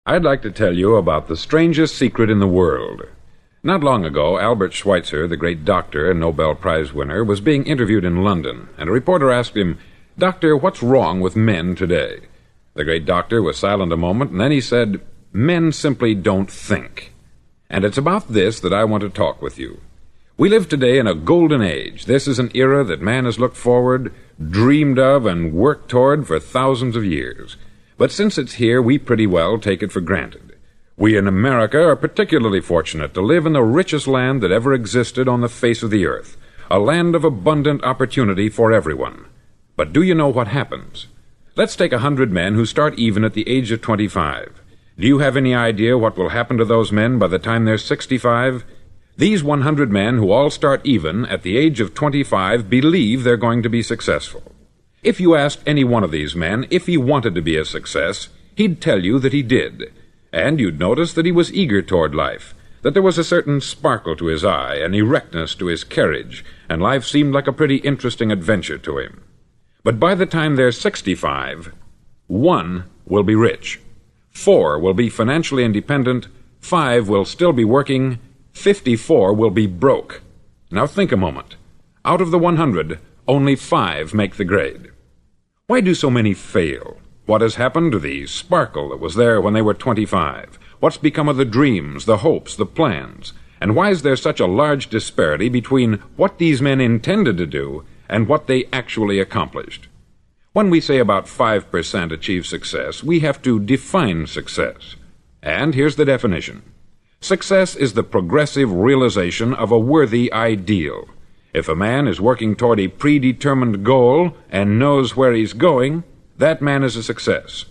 I'd like to tell you about the strangest secret in the world. Not long ago, Albert Schweitzer, the great doctor and Nobel Prize winner, was being interviewed in London, and a reporter asked him, "Doctor, what's wrong with men today?" The great doctor was silent a moment, and then he said, "Men simply don't think." And it's about this that I want to talk with you. We live today in a golden age. This is an era that man has looked forward, dreamed of, and worked toward for thousands of years. But since it's here, we pretty well take it for granted. We in America are particularly fortunate to live in the richest land that ever existed on the face of the earth, a land of abundant opportunity for everyone. But do you know what happens? Let's take 100 men who start even at the age of 25. Do you have any idea what will happen to those men by the time they're 65? These 100 men who all start even at the age of 25 believe they're going to be successful. If you asked any one of these men if he wanted to be a success, he'd tell you that he did. And you'd notice that he was eager toward life, that there was a certain sparkle to his eye, an erectness to his carriage, and life seemed like a pretty interesting adventure to him. But by the time they're 65, 1 will be rich, 4 will be financially independent, 5 will still be working, 54 will be broke. Now think a moment. Out of the 100, only 5 make the grade. Why do so many fail? What has happened to the sparkle that was there when they were 25? What's become of the dreams, the hopes, the plans? And why is there such a large disparity between what these men intended to do and what they actually accomplished? When we say about 5% achieve success, we have to define success. And here's the definition. Success is the progressive realization of a worthy ideal. If a man is working toward a predetermined goal and knows where he's going, that man is a success.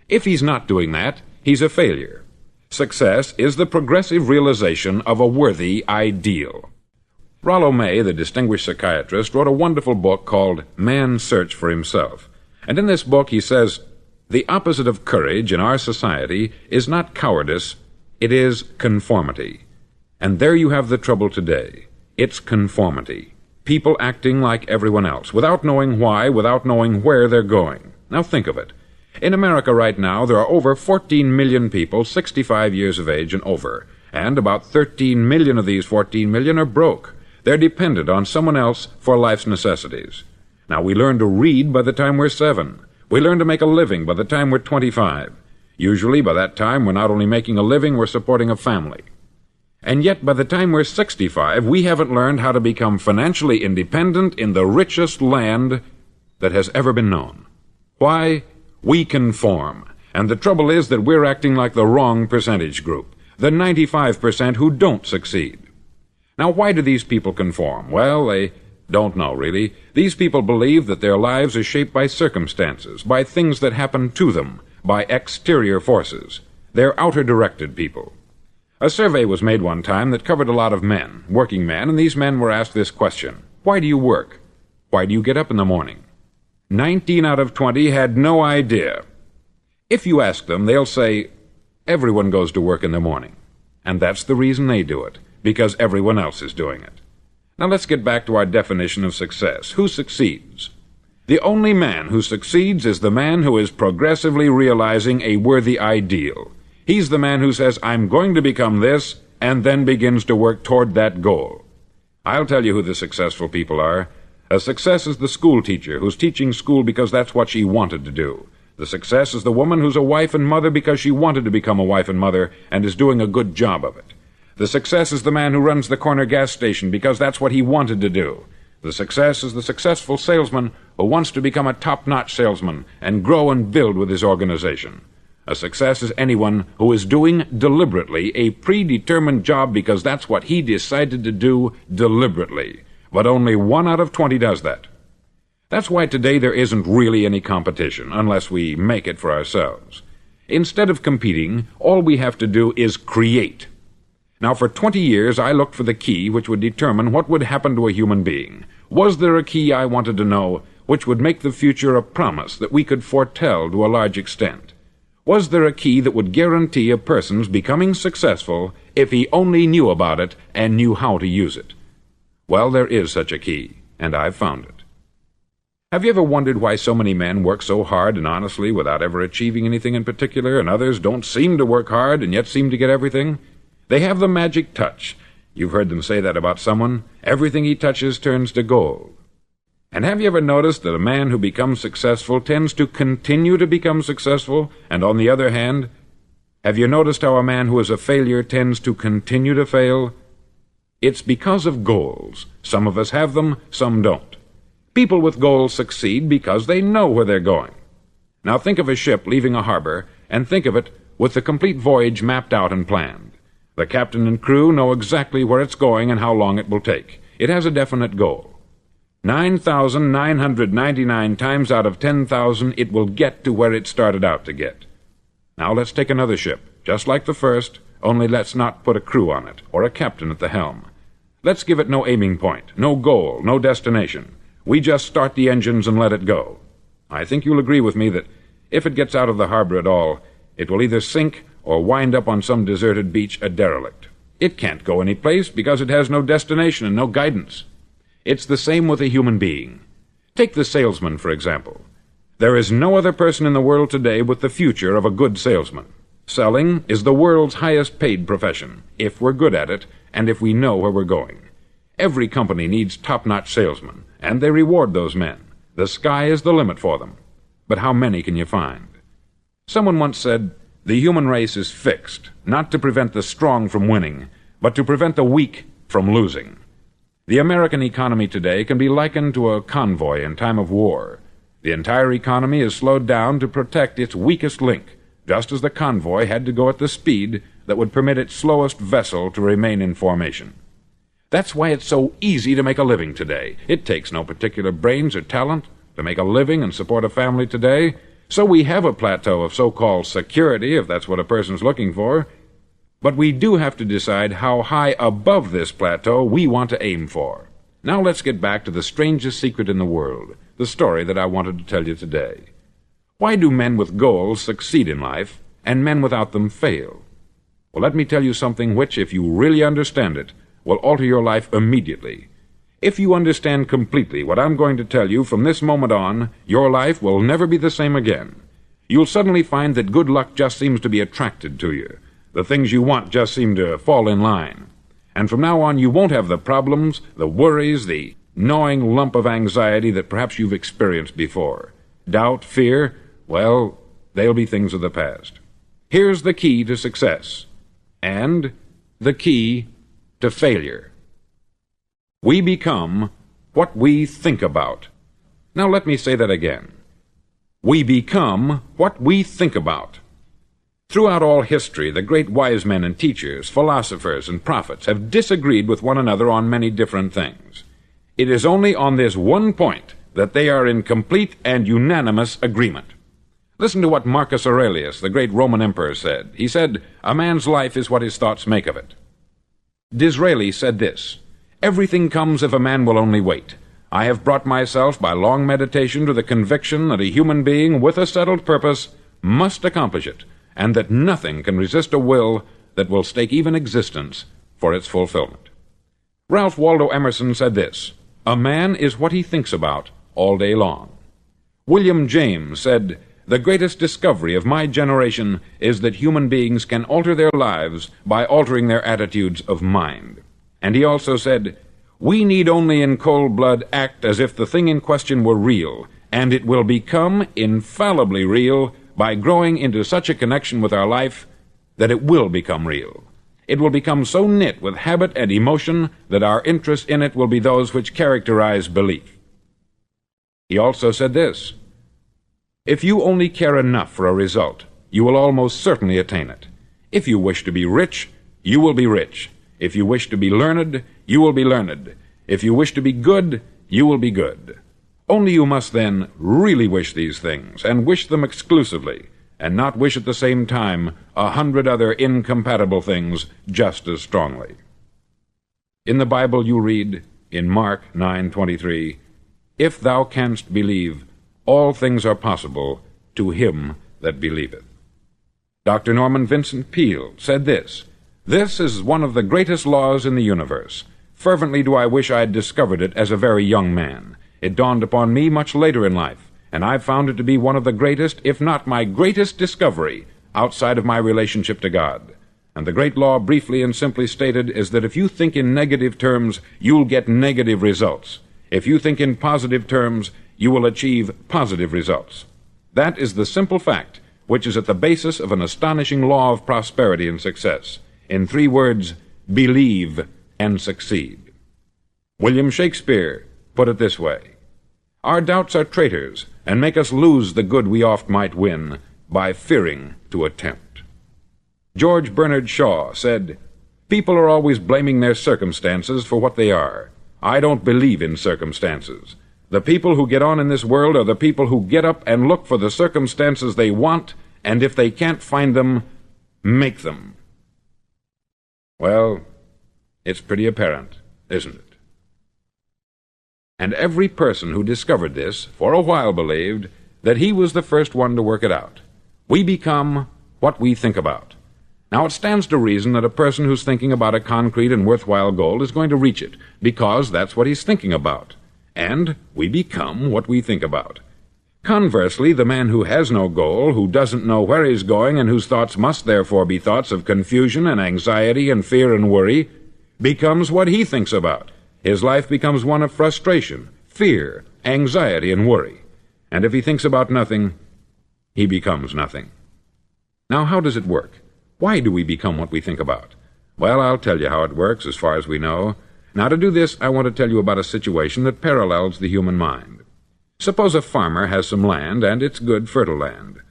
If he's not doing that, he's a failure. Success is the progressive realization of a worthy ideal. Rollo May, the distinguished psychiatrist, wrote a wonderful book called Man's Search for Himself. And in this book he says, the opposite of courage in our society is not cowardice, it is conformity. And there you have the trouble today. It's conformity. People acting like everyone else, without knowing why, without knowing where they're going. Now think of it. In America right now, there are over 14 million people 65 years of age and over, and about 13 million of these 14 million are broke. They're dependent on someone else for life's necessities. Now, we learn to read by the time we're 7. We learn to make a living by the time we're 25. Usually, by that time, we're not only making a living, we're supporting a family. And yet, by the time we're 65, we haven't learned how to become financially independent in the richest land that has ever been known. Why? We conform. And the trouble is that we're acting like the wrong percentage group, the 95% who don't succeed. Now, why do these people conform? Well, they don't know, really. These people believe that their lives are shaped by circumstances, by things that happen to them, by exterior forces. They're outer-directed people. A survey was made one time that covered a lot of men, working men, and these men were asked this question. Why do you work? Why do you get up in the morning? 19 out of 20 had no idea. If you ask them, they'll say, everyone goes to work in the morning. And that's the reason they do it, because everyone else is doing it. Now let's get back to our definition of success. Who succeeds? The only man who succeeds is the man who is progressively realizing a worthy ideal. He's the man who says, I'm going to become this, and then begins to work toward that goal. I'll tell you who the successful people are. A success is the school teacher who's teaching school because that's what she wanted to do. The success is the woman who's a wife and mother because she wanted to become a wife and mother and is doing a good job of it. The success is the man who runs the corner gas station because that's what he wanted to do. The success is the successful salesman who wants to become a top-notch salesman and grow and build with his organization. A success is anyone who is doing deliberately a predetermined job because that's what he decided to do deliberately. But only 1 out of 20 does that. That's why today there isn't really any competition, unless we make it for ourselves. Instead of competing, all we have to do is create. Now, for 20 years, I looked for the key which would determine what would happen to a human being. Was there a key I wanted to know which would make the future a promise that we could foretell to a large extent? Was there a key that would guarantee a person's becoming successful if he only knew about it and knew how to use it? Well, there is such a key, and I've found it. Have you ever wondered why so many men work so hard and honestly without ever achieving anything in particular, and others don't seem to work hard and yet seem to get everything? They have the magic touch. You've heard them say that about someone. Everything he touches turns to gold. And have you ever noticed that a man who becomes successful tends to continue to become successful, and on the other hand, have you noticed how a man who is a failure tends to continue to fail? It's because of goals. Some of us have them, some don't. People with goals succeed because they know where they're going. Now think of a ship leaving a harbor, and think of it with the complete voyage mapped out and planned. The captain and crew know exactly where it's going and how long it will take. It has a definite goal. 9,999 times out of 10,000 it will get to where it started out to get. Now let's take another ship, just like the first, only let's not put a crew on it, or a captain at the helm. Let's give it no aiming point, no goal, no destination. We just start the engines and let it go. I think you'll agree with me that if it gets out of the harbor at all, it will either sink or wind up on some deserted beach a derelict. It can't go any place because it has no destination and no guidance. It's the same with a human being. Take the salesman, for example. There is no other person in the world today with the future of a good salesman. Selling is the world's highest paid profession, if we're good at it and if we know where we're going. Every company needs top-notch salesmen, and they reward those men. The sky is the limit for them. But how many can you find? Someone once said, "The human race is fixed, not to prevent the strong from winning, but to prevent the weak from losing." The American economy today can be likened to a convoy in time of war. The entire economy is slowed down to protect its weakest link, just as the convoy had to go at the speed that would permit its slowest vessel to remain in formation. That's why it's so easy to make a living today. It takes no particular brains or talent to make a living and support a family today. So we have a plateau of so-called security, if that's what a person's looking for. But we do have to decide how high above this plateau we want to aim for. Now let's get back to the strangest secret in the world, the story that I wanted to tell you today. Why do men with goals succeed in life, and men without them fail? Well, let me tell you something which, if you really understand it, will alter your life immediately. If you understand completely what I'm going to tell you from this moment on, your life will never be the same again. You'll suddenly find that good luck just seems to be attracted to you. The things you want just seem to fall in line. And from now on, you won't have the problems, the worries, the gnawing lump of anxiety that perhaps you've experienced before. Doubt, fear, well, they'll be things of the past. Here's the key to success, and the key to failure. We become what we think about. Now let me say that again. We become what we think about. Throughout all history, the great wise men and teachers, philosophers and prophets have disagreed with one another on many different things. It is only on this one point that they are in complete and unanimous agreement. Listen to what Marcus Aurelius, the great Roman emperor, said. He said, "A man's life is what his thoughts make of it." Disraeli said this, "Everything comes if a man will only wait. I have brought myself by long meditation to the conviction that a human being with a settled purpose must accomplish it, and that nothing can resist a will that will stake even existence for its fulfillment." Ralph Waldo Emerson said this, "A man is what he thinks about all day long." William James said, "The greatest discovery of my generation is that human beings can alter their lives by altering their attitudes of mind." And he also said, "We need only in cold blood act as if the thing in question were real, and it will become infallibly real by growing into such a connection with our life that it will become real. It will become so knit with habit and emotion that our interest in it will be those which characterize belief." He also said this, "If you only care enough for a result, you will almost certainly attain it. If you wish to be rich, you will be rich. If you wish to be learned, you will be learned. If you wish to be good, you will be good. Only you must then really wish these things, and wish them exclusively, and not wish at the same time 100 other incompatible things just as strongly." In the Bible you read, in Mark 9:23, "If thou canst believe, all things are possible to him that believeth." Dr. Norman Vincent Peale said this, "This is one of the greatest laws in the universe. Fervently do I wish I had discovered it as a very young man. It dawned upon me much later in life, and I've found it to be one of the greatest, if not my greatest discovery, outside of my relationship to God. And the great law, briefly and simply stated, is that if you think in negative terms, you'll get negative results. If you think in positive terms, you will achieve positive results. That is the simple fact which is at the basis of an astonishing law of prosperity and success. In 3 words, believe and succeed. William Shakespeare put it this way: "Our doubts are traitors, and make us lose the good we oft might win, by fearing to attempt." George Bernard Shaw said, "People are always blaming their circumstances for what they are. I don't believe in circumstances. The people who get on in this world are the people who get up and look for the circumstances they want, and if they can't find them, make them." Well, it's pretty apparent, isn't it? And every person who discovered this for a while believed that he was the first one to work it out. We become what we think about. Now, it stands to reason that a person who's thinking about a concrete and worthwhile goal is going to reach it, because that's what he's thinking about. And we become what we think about. Conversely, the man who has no goal, who doesn't know where he's going, and whose thoughts must therefore be thoughts of confusion and anxiety and fear and worry, becomes what he thinks about. His life becomes one of frustration, fear, anxiety, and worry. And if he thinks about nothing, he becomes nothing. Now, how does it work? Why do we become what we think about? Well, I'll tell you how it works as far as we know. Now, to do this, I want to tell you about a situation that parallels the human mind. Suppose a farmer has some land, and it's good, fertile land.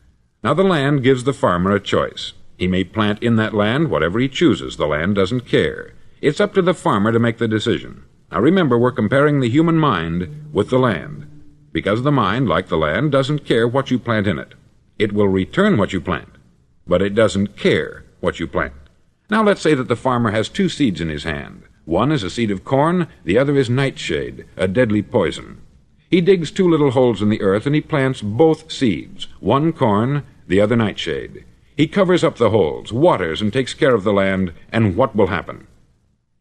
Now, the land gives the farmer a choice. He may plant in that land whatever he chooses. The land doesn't care. It's up to the farmer to make the decision. Now, remember, we're comparing the human mind with the land, because the mind, like the land, doesn't care what you plant in it. It will return what you plant, but it doesn't care what you plant. Now, let's say that the farmer has 2 seeds in his hand. One is a seed of corn, the other is nightshade, a deadly poison. He digs 2 little holes in the earth, and he plants both seeds, one corn, the other nightshade. He covers up the holes, waters, and takes care of the land, and what will happen?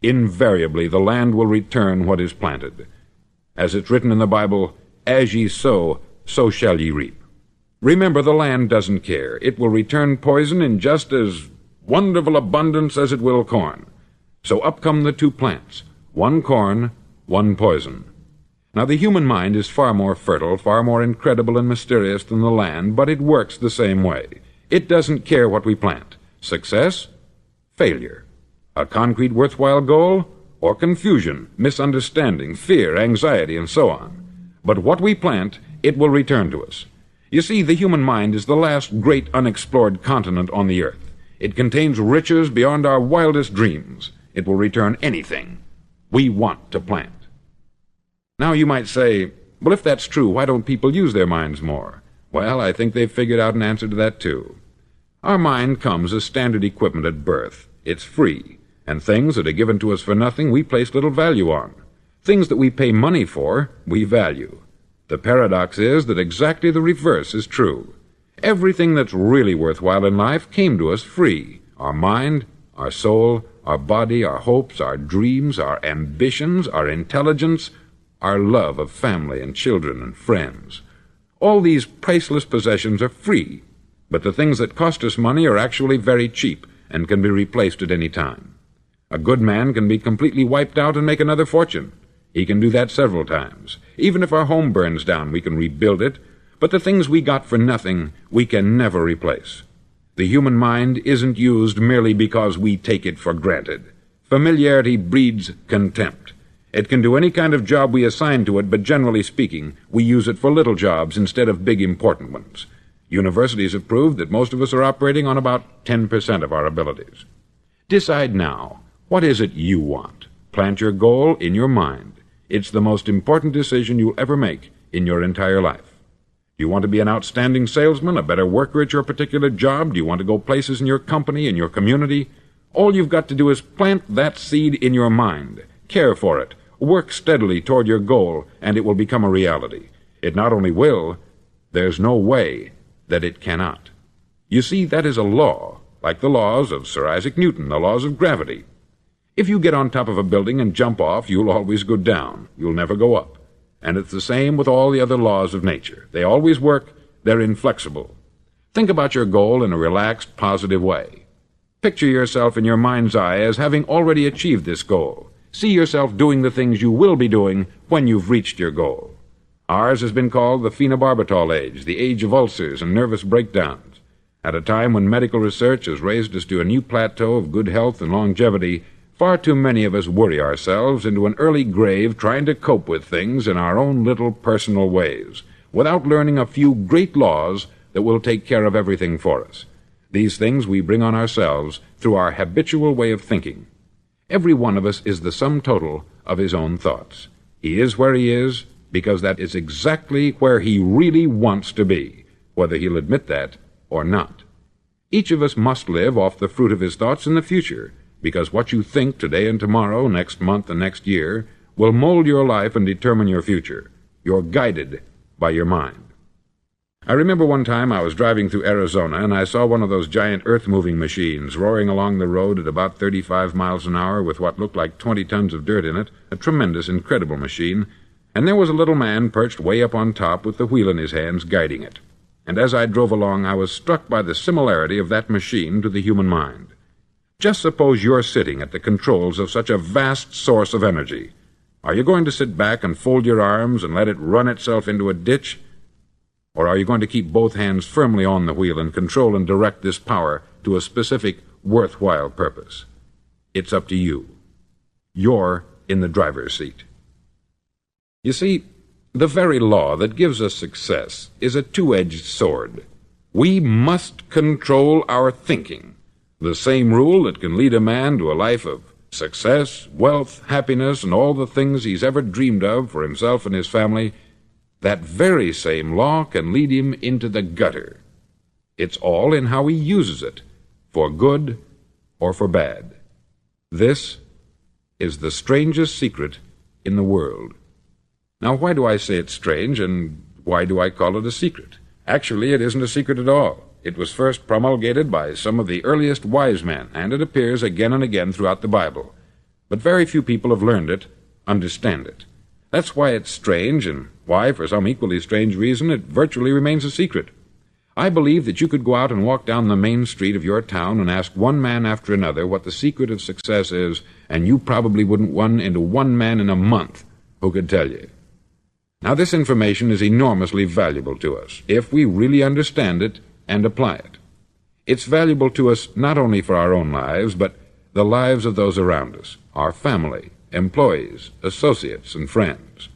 Invariably, the land will return what is planted. As it's written in the Bible, "As ye sow, so shall ye reap." Remember, the land doesn't care. It will return poison in just as wonderful abundance as it will corn. So up come the 2 plants, one corn, one poison. Now, the human mind is far more fertile, far more incredible and mysterious than the land, but it works the same way. It doesn't care what we plant. Success, failure. A concrete, worthwhile goal, or confusion, misunderstanding, fear, anxiety, and so on. But what we plant, it will return to us. You see, the human mind is the last great unexplored continent on the earth. It contains riches beyond our wildest dreams. It will return anything we want to plant. Now, you might say, well, if that's true, why don't people use their minds more? Well, I think they've figured out an answer to that, too. Our mind comes as standard equipment at birth. It's free, and things that are given to us for nothing we place little value on. Things that we pay money for, we value. The paradox is that exactly the reverse is true. Everything that's really worthwhile in life came to us free. Our mind, our soul, our body, our hopes, our dreams, our ambitions, our intelligence, our love of family and children and friends. All these priceless possessions are free, but the things that cost us money are actually very cheap and can be replaced at any time. A good man can be completely wiped out and make another fortune. He can do that several times. Even if our home burns down, we can rebuild it, but the things we got for nothing, we can never replace. The human mind isn't used merely because we take it for granted. Familiarity breeds contempt. It can do any kind of job we assign to it, but generally speaking, we use it for little jobs instead of big important ones. Universities have proved that most of us are operating on about 10% of our abilities. Decide now, what is it you want? Plant your goal in your mind. It's the most important decision you'll ever make in your entire life. Do you want to be an outstanding salesman, a better worker at your particular job? Do you want to go places in your company, in your community? All you've got to do is plant that seed in your mind. Care for it. Work steadily toward your goal, and it will become a reality. It not only will, there's no way that it cannot. You see, that is a law, like the laws of Sir Isaac Newton, the laws of gravity. If you get on top of a building and jump off, you'll always go down. You'll never go up. And it's the same with all the other laws of nature. They always work, they're inflexible. Think about your goal in a relaxed, positive way. Picture yourself in your mind's eye as having already achieved this goal. See yourself doing the things you will be doing when you've reached your goal. Ours has been called the phenobarbital age, the age of ulcers and nervous breakdowns. At a time when medical research has raised us to a new plateau of good health and longevity, far too many of us worry ourselves into an early grave trying to cope with things in our own little personal ways, without learning a few great laws that will take care of everything for us. These things we bring on ourselves through our habitual way of thinking. Every one of us is the sum total of his own thoughts. He is where he is because that is exactly where he really wants to be, whether he'll admit that or not. Each of us must live off the fruit of his thoughts in the future, because what you think today and tomorrow, next month and next year, will mold your life and determine your future. You're guided by your mind. I remember one time I was driving through Arizona and I saw one of those giant earth-moving machines roaring along the road at about 35 miles an hour with what looked like 20 tons of dirt in it, a tremendous, incredible machine, and there was a little man perched way up on top with the wheel in his hands guiding it. And as I drove along, I was struck by the similarity of that machine to the human mind. Just suppose you're sitting at the controls of such a vast source of energy. Are you going to sit back and fold your arms and let it run itself into a ditch? Or are you going to keep both hands firmly on the wheel and control and direct this power to a specific, worthwhile purpose? It's up to you. You're in the driver's seat. You see, the very law that gives us success is a two-edged sword. We must control our thinking. The same rule that can lead a man to a life of success, wealth, happiness, and all the things he's ever dreamed of for himself and his family, that very same law can lead him into the gutter. It's all in how he uses it, for good or for bad. This is the strangest secret in the world. Now, why do I say it's strange, and why do I call it a secret? Actually, it isn't a secret at all. It was first promulgated by some of the earliest wise men, and it appears again and again throughout the Bible. But very few people have learned it, understand it. That's why it's strange, and why, for some equally strange reason, it virtually remains a secret. I believe that you could go out and walk down the main street of your town and ask one man after another what the secret of success is, and you probably wouldn't run into one man in a month who could tell you. Now, this information is enormously valuable to us, if we really understand it and apply it. It's valuable to us not only for our own lives, but the lives of those around us, our family, employees, associates, and friends.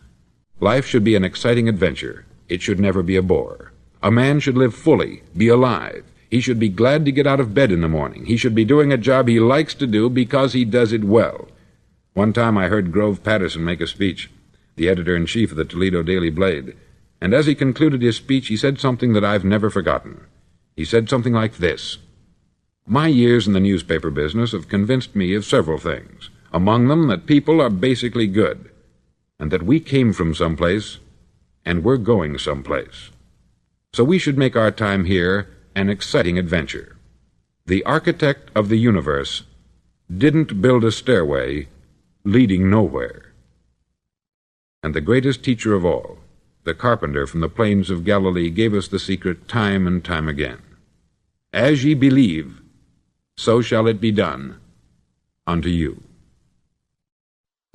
Life should be an exciting adventure. It should never be a bore. A man should live fully, be alive. He should be glad to get out of bed in the morning. He should be doing a job he likes to do because he does it well. One time I heard Grove Patterson make a speech, the editor-in-chief of the Toledo Daily Blade, and as he concluded his speech, he said something that I've never forgotten. He said something like this: "My years in the newspaper business have convinced me of several things, among them that people are basically good, and that we came from someplace, and we're going someplace. So we should make our time here an exciting adventure. The architect of the universe didn't build a stairway leading nowhere." And the greatest teacher of all, the carpenter from the plains of Galilee, gave us the secret time and time again. As ye believe, so shall it be done unto you.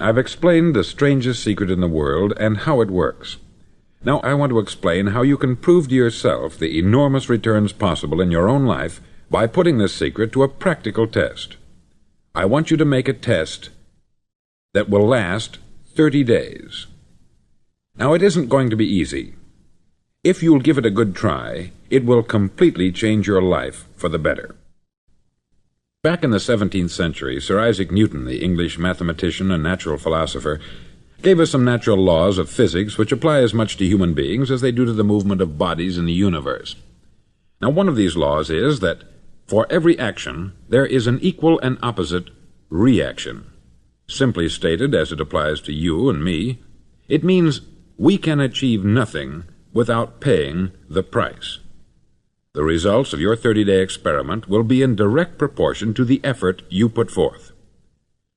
I've explained the strangest secret in the world and how it works. Now I want to explain how you can prove to yourself the enormous returns possible in your own life by putting this secret to a practical test. I want you to make a test that will last 30 days. Now, it isn't going to be easy. If you'll give it a good try, it will completely change your life for the better. Back in the 17th century, Sir Isaac Newton, the English mathematician and natural philosopher, gave us some natural laws of physics which apply as much to human beings as they do to the movement of bodies in the universe. Now, one of these laws is that for every action there is an equal and opposite reaction. Simply stated, as it applies to you and me, it means we can achieve nothing without paying the price. The results of your 30-day experiment will be in direct proportion to the effort you put forth.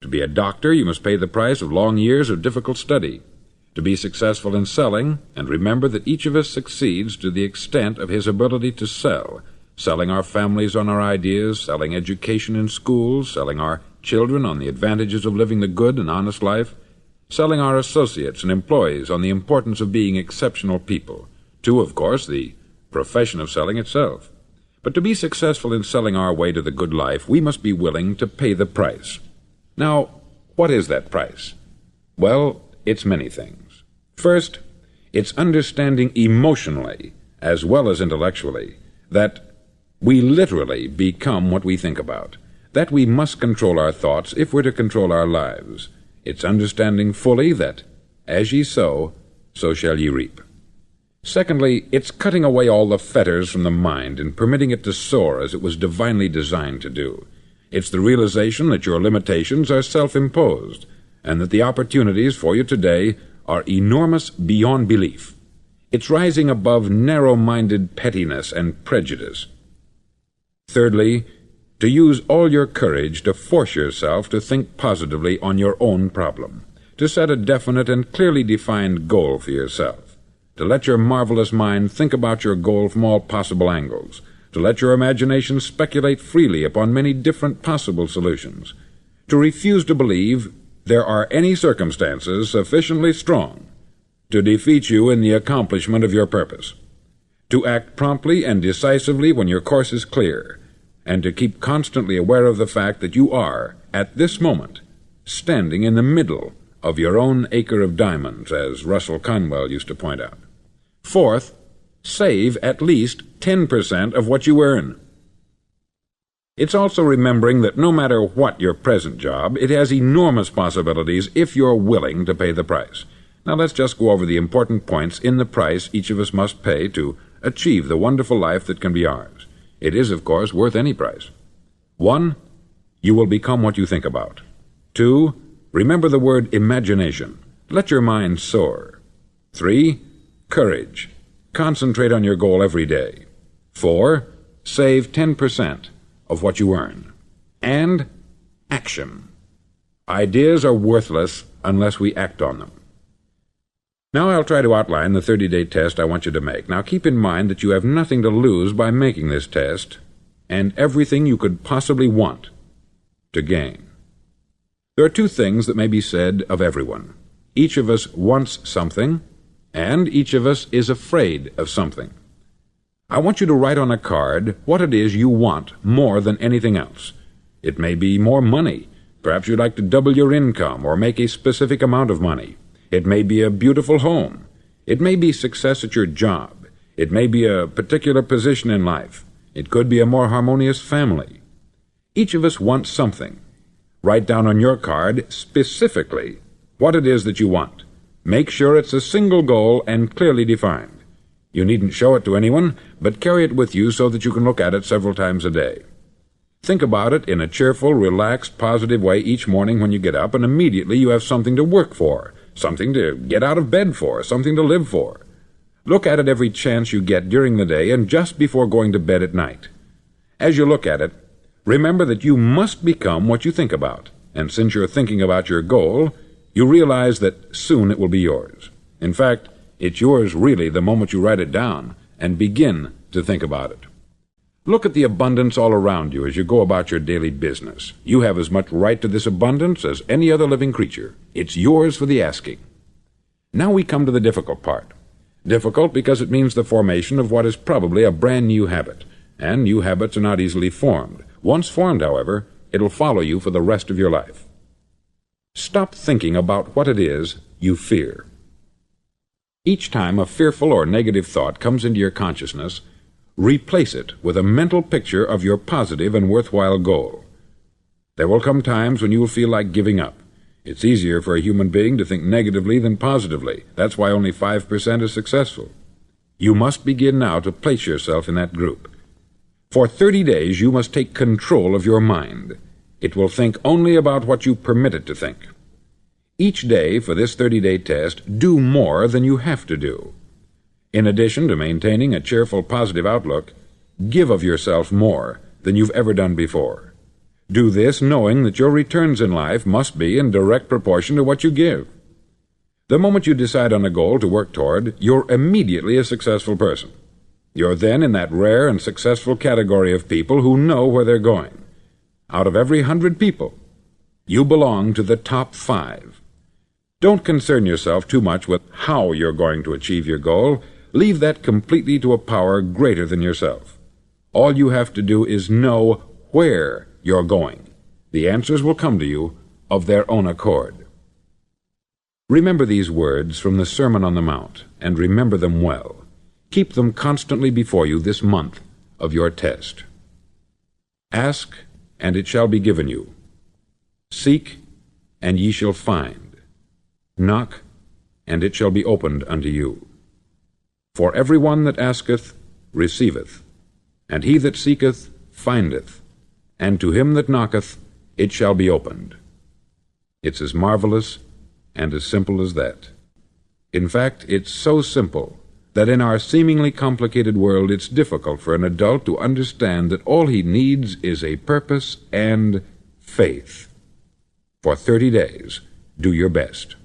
To be a doctor, you must pay the price of long years of difficult study. to be successful in selling, and remember that each of us succeeds to the extent of his ability to sell, selling our families on our ideas, selling education in schools, selling our children on the advantages of living the good and honest life, selling our associates and employees on the importance of being exceptional people, to, of course, the profession of selling itself. But to be successful in selling our way to the good life, we must be willing to pay the price. Now, what is that price? Well, it's many things. First, it's understanding emotionally, as well as intellectually, that we literally become what we think about, that we must control our thoughts if we're to control our lives. It's understanding fully that, as ye sow, so shall ye reap. Secondly, it's cutting away all the fetters from the mind and permitting it to soar as it was divinely designed to do. It's the realization that your limitations are self-imposed, and that the opportunities for you today are enormous beyond belief. It's rising above narrow-minded pettiness and prejudice. Thirdly, to use all your courage to force yourself to think positively on your own problem, to set a definite and clearly defined goal for yourself, to let your marvelous mind think about your goal from all possible angles, to let your imagination speculate freely upon many different possible solutions, to refuse to believe there are any circumstances sufficiently strong to defeat you in the accomplishment of your purpose, to act promptly and decisively when your course is clear, and to keep constantly aware of the fact that you are, at this moment, standing in the middle of your own acre of diamonds, as Russell Conwell used to point out. Fourth, save at least 10% of what you earn. It's also remembering that no matter what your present job, it has enormous possibilities if you're willing to pay the price. Now let's just go over the important points in the price each of us must pay to achieve the wonderful life that can be ours. It is, of course, worth any price. 1. You will become what you think about. 2. Remember the word imagination. Let your mind soar. 3. Courage. Concentrate on your goal every day. 4. Save 10% of what you earn. And action. Ideas are worthless unless we act on them. Now I'll try to outline the 30-day test I want you to make. Now keep in mind that you have nothing to lose by making this test, and everything you could possibly want to gain. There are two things that may be said of everyone. Each of us wants something, and each of us is afraid of something. I want you to write on a card what it is you want more than anything else. It may be more money. Perhaps you'd like to double your income or make a specific amount of money. It may be a beautiful home. It may be success at your job. It may be a particular position in life. It could be a more harmonious family. Each of us wants something. Write down on your card specifically what it is that you want. Make sure it's a single goal and clearly defined. You needn't show it to anyone, but carry it with you so that you can look at it several times a day. Think about it in a cheerful, relaxed, positive way each morning when you get up, and immediately you have something to work for, something to get out of bed for, something to live for. Look at it every chance you get during the day and just before going to bed at night. As you look at it, remember that you must become what you think about, and since you're thinking about your goal, you realize that soon it will be yours. In fact, it's yours really the moment you write it down and begin to think about it. Look at the abundance all around you as you go about your daily business. You have as much right to this abundance as any other living creature. It's yours for the asking. Now we come to the difficult part. Difficult because it means the formation of what is probably a brand new habit, and new habits are not easily formed. Once formed, however, it'll follow you for the rest of your life. Stop thinking about what it is you fear. Each time a fearful or negative thought comes into your consciousness, replace it with a mental picture of your positive and worthwhile goal. There will come times when you will feel like giving up. It's easier for a human being to think negatively than positively. That's why only 5% is successful. You must begin now to place yourself in that group. For 30 days you must take control of your mind. It will think only about what you permit it to think. Each day for this 30-day test, do more than you have to do. In addition to maintaining a cheerful, positive outlook, give of yourself more than you've ever done before. Do this knowing that your returns in life must be in direct proportion to what you give. The moment you decide on a goal to work toward, you're immediately a successful person. You're then in that rare and successful category of people who know where they're going. Out of every 100 people, you belong to the top 5. Don't concern yourself too much with how you're going to achieve your goal. Leave that completely to a power greater than yourself. All you have to do is know where you're going. The answers will come to you of their own accord. Remember these words from the Sermon on the Mount, and remember them well. Keep them constantly before you this month of your test. Ask, and it shall be given you. Seek, and ye shall find. Knock, and it shall be opened unto you. For every one that asketh receiveth, and he that seeketh findeth, and to him that knocketh it shall be opened. It's as marvelous and as simple as that. In fact, it's so simple that in our seemingly complicated world it's difficult for an adult to understand that all he needs is a purpose and faith. For 30 days, do your best.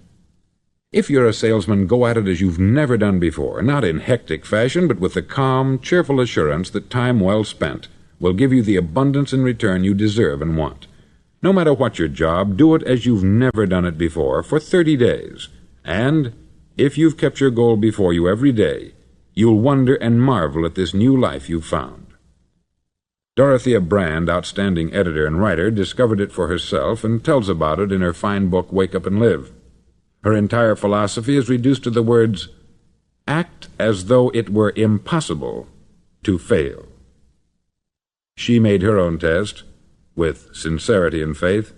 If you're a salesman, go at it as you've never done before, not in hectic fashion, but with the calm, cheerful assurance that time well spent will give you the abundance in return you deserve and want. No matter what your job, do it as you've never done it before for 30 days. And if you've kept your goal before you every day, you'll wonder and marvel at this new life you've found. Dorothea Brand, outstanding editor and writer, discovered it for herself and tells about it in her fine book, Wake Up and Live. Her entire philosophy is reduced to the words, act as though it were impossible to fail. She made her own test with sincerity and faith,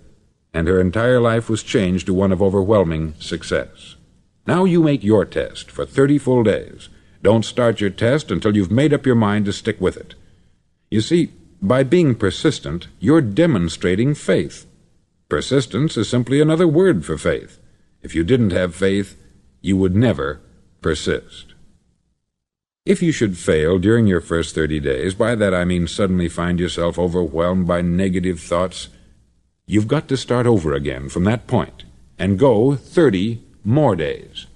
and her entire life was changed to one of overwhelming success. Now you make your test for 30 full days. Don't start your test until you've made up your mind to stick with it. You see, by being persistent, you're demonstrating faith. Persistence is simply another word for faith. If you didn't have faith, you would never persist. If you should fail during your first 30 days, by that I mean suddenly find yourself overwhelmed by negative thoughts, you've got to start over again from that point and go 30 more days.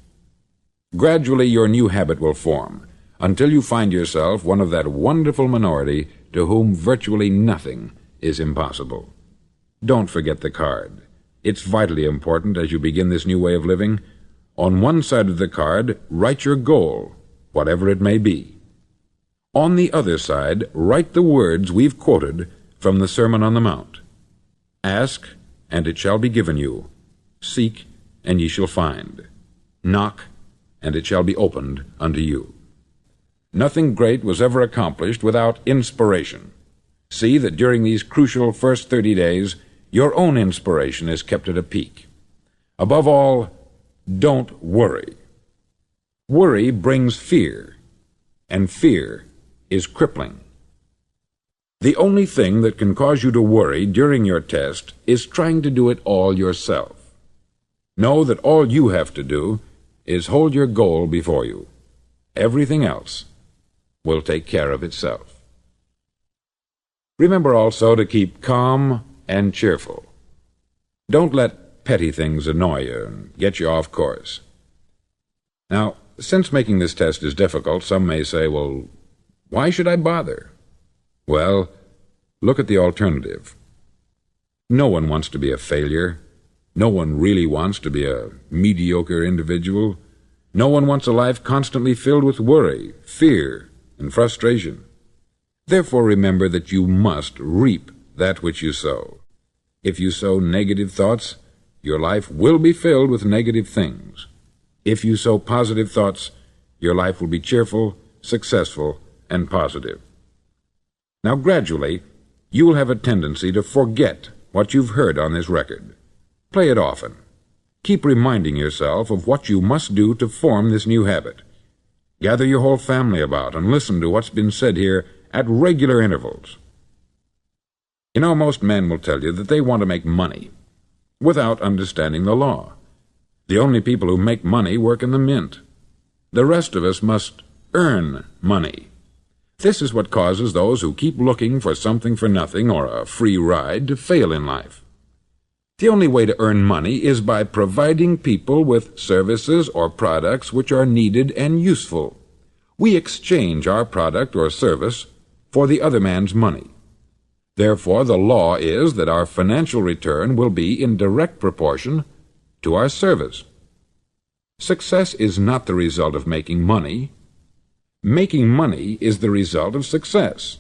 Gradually your new habit will form until you find yourself one of that wonderful minority to whom virtually nothing is impossible. Don't forget the card. It's vitally important as you begin this new way of living. On one side of the card, write your goal, whatever it may be. On the other side, write the words we've quoted from the Sermon on the Mount. Ask, and it shall be given you. Seek, and ye shall find. Knock, and it shall be opened unto you. Nothing great was ever accomplished without inspiration. See that during these crucial first 30 days, your own inspiration is kept at a peak. Above all, don't worry. Worry brings fear, and fear is crippling. The only thing that can cause you to worry during your test is trying to do it all yourself. Know that all you have to do is hold your goal before you. Everything else will take care of itself. Remember also to keep calm and cheerful. Don't let petty things annoy you and get you off course. Now, since making this test is difficult, some may say, well, why should I bother? Well, look at the alternative. No one wants to be a failure. No one really wants to be a mediocre individual. No one wants a life constantly filled with worry, fear, and frustration. Therefore, remember that you must reap that which you sow. If you sow negative thoughts, your life will be filled with negative things. If you sow positive thoughts, your life will be cheerful, successful, and positive. Now, gradually, you will have a tendency to forget what you've heard on this record. Play it often. Keep reminding yourself of what you must do to form this new habit. Gather your whole family about and listen to what's been said here at regular intervals. You know, most men will tell you that they want to make money without understanding the law. The only people who make money work in the mint. The rest of us must earn money. This is what causes those who keep looking for something for nothing or a free ride to fail in life. The only way to earn money is by providing people with services or products which are needed and useful. We exchange our product or service for the other man's money. Therefore, the law is that our financial return will be in direct proportion to our service. Success is not the result of making money. Making money is the result of success,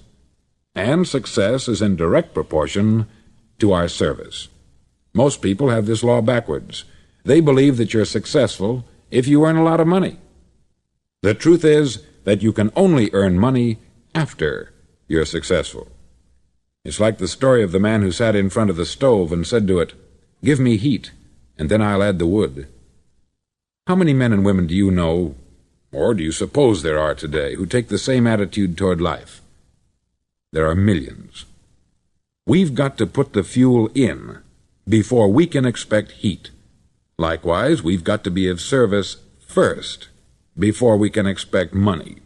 and success is in direct proportion to our service. Most people have this law backwards. They believe that you're successful if you earn a lot of money. The truth is that you can only earn money after you're successful. It's like the story of the man who sat in front of the stove and said to it, "Give me heat, and then I'll add the wood." How many men and women do you know, or do you suppose there are today, who take the same attitude toward life? There are millions. We've got to put the fuel in before we can expect heat. Likewise, we've got to be of service first before we can expect money.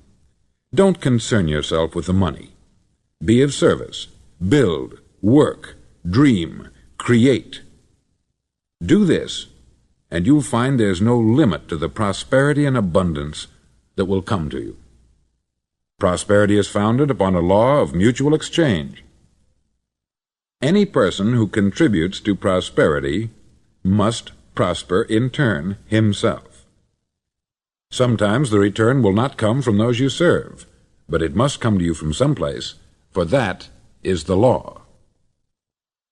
Don't concern yourself with the money. Be of service. Build, work, dream, create. Do this, and you'll find there's no limit to the prosperity and abundance that will come to you. Prosperity is founded upon a law of mutual exchange. Any person who contributes to prosperity must prosper in turn himself. Sometimes the return will not come from those you serve, but it must come to you from someplace, for that is the law.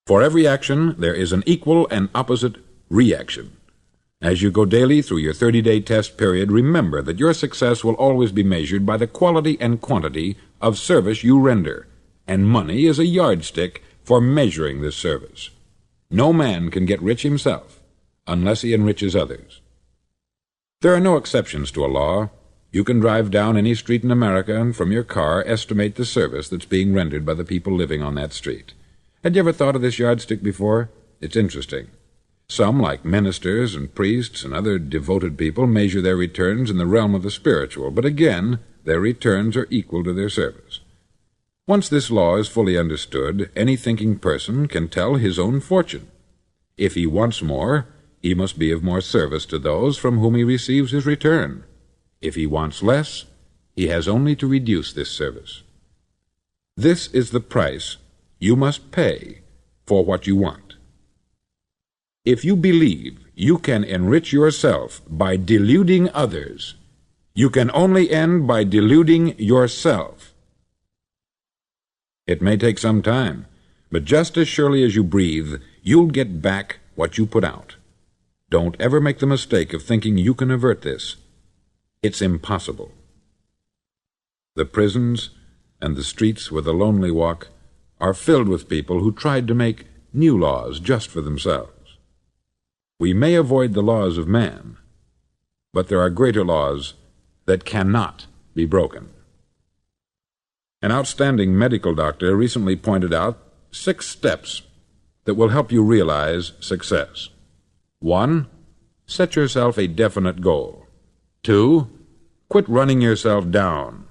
For every action there is an equal and opposite reaction. As you go daily through your 30-day test period, remember that your success will always be measured by the quality and quantity of service you render, and money is a yardstick for measuring this service. No man can get rich himself unless he enriches others. There are no exceptions to a law. You can drive down any street in America and from your car estimate the service that's being rendered by the people living on that street. Had you ever thought of this yardstick before? It's interesting. Some, like ministers and priests and other devoted people, measure their returns in the realm of the spiritual, but again, their returns are equal to their service. Once this law is fully understood, any thinking person can tell his own fortune. If he wants more, he must be of more service to those from whom he receives his return. If he wants less, he has only to reduce this service. This is the price you must pay for what you want. If you believe you can enrich yourself by deluding others, you can only end by deluding yourself. It may take some time, but just as surely as you breathe, you'll get back what you put out. Don't ever make the mistake of thinking you can avert this. It's impossible. The prisons and the streets where the lonely walk are filled with people who tried to make new laws just for themselves. We may avoid the laws of man, but there are greater laws that cannot be broken. An outstanding medical doctor recently pointed out 6 steps that will help you realize success. 1. Set yourself a definite goal. 2. Quit running yourself down.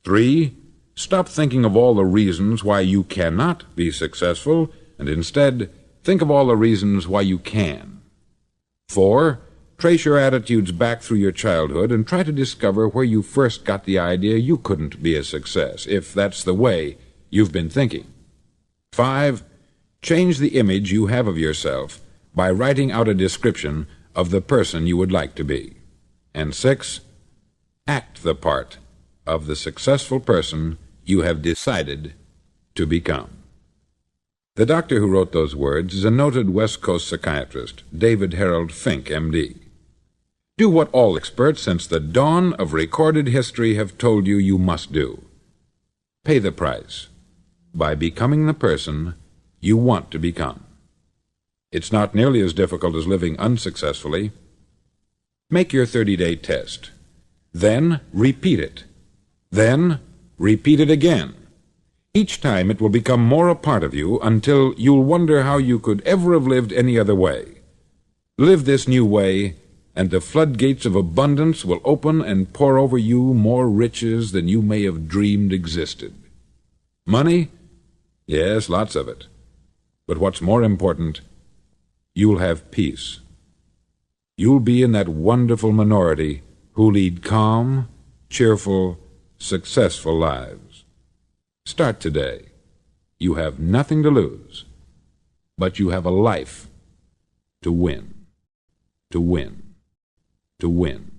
3. Stop thinking of all the reasons why you cannot be successful, and instead think of all the reasons why you can. 4. Trace your attitudes back through your childhood and try to discover where you first got the idea you couldn't be a success, if that's the way you've been thinking. 5. Change the image you have of yourself by writing out a description of the person you would like to be. And 6. Act the part of the successful person you have decided to become. The doctor who wrote those words is a noted West Coast psychiatrist, David Harold Fink, M.D. Do what all experts since the dawn of recorded history have told you you must do. Pay the price by becoming the person you want to become. It's not nearly as difficult as living unsuccessfully. Make your 30-day test. Then repeat it. Then repeat it again. Each time it will become more a part of you until you'll wonder how you could ever have lived any other way. Live this new way, and the floodgates of abundance will open and pour over you more riches than you may have dreamed existed. Money? Yes, lots of it. But what's more important, you'll have peace. You'll be in that wonderful minority who lead calm, cheerful, successful lives. Start today. You have nothing to lose, but you have a life to win, to win, to win.